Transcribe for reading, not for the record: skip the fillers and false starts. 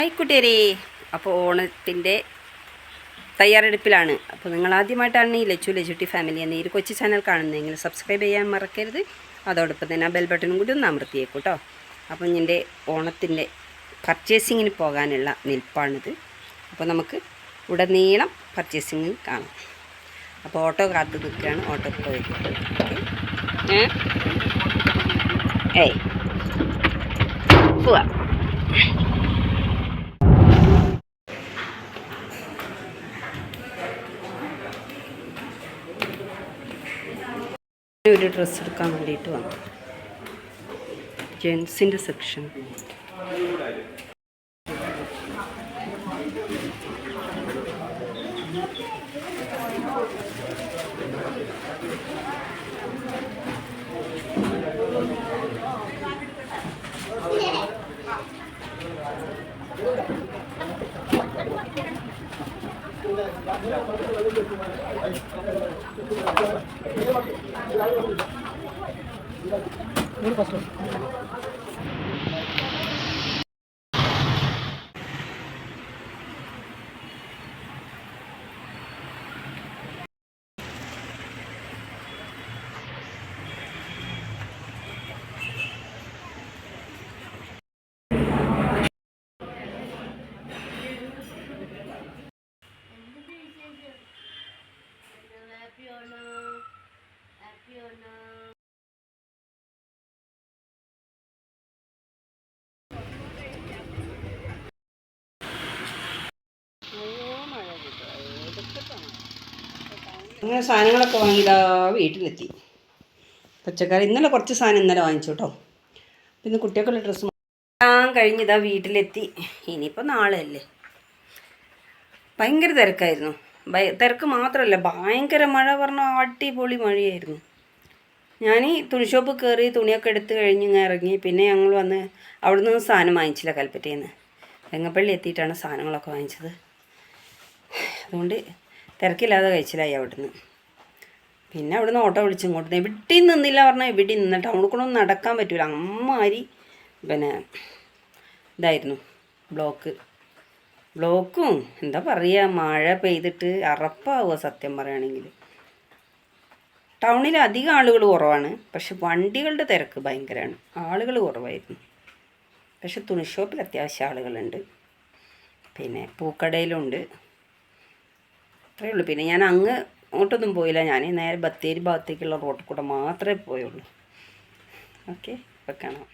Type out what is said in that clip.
ആയിക്കുട്ടിയരേ, അപ്പോൾ ഓണത്തിൻ്റെ തയ്യാറെടുപ്പിലാണ്. അപ്പോൾ നിങ്ങൾ ആദ്യമായിട്ടാണ് ഈ ലച്ചുട്ടി ഫാമിലി എന്ന ഈ ഒരു കൊച്ചു ചാനൽ കാണുന്നതെങ്കിൽ സബ്സ്ക്രൈബ് ചെയ്യാൻ മറക്കരുത്. അതോടൊപ്പം തന്നെ ആ ബെൽ ബട്ടണും കൂടി ഒന്ന് അമർത്തിയേക്കും കേട്ടോ. അപ്പോൾ എൻ്റെ ഓണത്തിൻ്റെ പർച്ചേസിങ്ങിന് പോകാനുള്ള നിൽപ്പാണിത്. അപ്പോൾ നമുക്ക് ഉടനീളം പർച്ചേസിങ് കാണാം. അപ്പോൾ ഓട്ടോ കാത്ത് നിൽക്കുകയാണ്. ഓട്ടോ പോയി പോവാ. ഒരു ഡ്രസ്സ് എടുക്കാൻ വേണ്ടിയിട്ട് വന്നു. ജെൻസിൻ്റെ സെക്ഷൻ. അങ്ങനെ സാധനങ്ങളൊക്കെ വാങ്ങിയതാ വീട്ടിലെത്തി. പച്ചക്കറി ഇന്നലെ കുറച്ച് സാധനം ഇന്നലെ വാങ്ങിച്ചു കേട്ടോ. പിന്നെ കുട്ടികൾക്കുള്ള ഡ്രസ്സ് കഴിഞ്ഞതാ വീട്ടിലെത്തി. ഇനിയിപ്പോൾ നാളെ അല്ലേ. ഭയങ്കര തിരക്കായിരുന്നു. തിരക്ക് മാത്രമല്ല, ഭയങ്കര മഴ പറഞ്ഞാൽ അടിപൊളി മഴയായിരുന്നു. ഞാൻ തുണിഷോപ്പ് കയറി തുണിയൊക്കെ എടുത്ത് കഴിഞ്ഞ് ഇങ്ങനെ ഇറങ്ങി. പിന്നെ ഞങ്ങൾ വന്ന് അവിടെ നിന്ന് സാധനം വാങ്ങിച്ചില്ല. കൽപ്പറ്റയിൽ നിന്ന് വെങ്ങപ്പള്ളി എത്തിയിട്ടാണ് സാധനങ്ങളൊക്കെ വാങ്ങിച്ചത്. അതുകൊണ്ട് തിരക്കില്ലാതെ കഴിച്ചില്ലായി അവിടുന്ന്. പിന്നെ അവിടുന്ന് ഓട്ടോ വിളിച്ച് ഇങ്ങോട്ട് എവിടെയും നിന്നില്ല പറഞ്ഞാൽ എവിടെയും നിന്നിട്ട് അവിടെ കൂടെ ഒന്നും നടക്കാൻ പറ്റില്ല. അമ്മാതിരി പിന്നെ ഇതായിരുന്നു ബ്ലോക്കും എന്താ പറയുക, മഴ പെയ്തിട്ട് അറപ്പാവുക സത്യം പറയുകയാണെങ്കിൽ. ടൗണിൽ അധികം ആളുകൾ കുറവാണ്, പക്ഷെ വണ്ടികളുടെ തിരക്ക് ഭയങ്കരമാണ്. ആളുകൾ കുറവായിരുന്നു. പക്ഷെ തുണിഷോപ്പിൽ അത്യാവശ്യം ആളുകളുണ്ട്. പിന്നെ പൂക്കടയിലുണ്ട്. അത്രയേ ഉള്ളൂ. പിന്നെ ഞാൻ അങ്ങോട്ടൊന്നും പോയില്ല. ഞാൻ നേരെ ബത്തേരി ഭാഗത്തേക്കുള്ള റോഡിൽ കൂടെ മാത്രമേ പോയുള്ളൂ. ഓക്കെ, ഇപ്പോൾ കാണാം.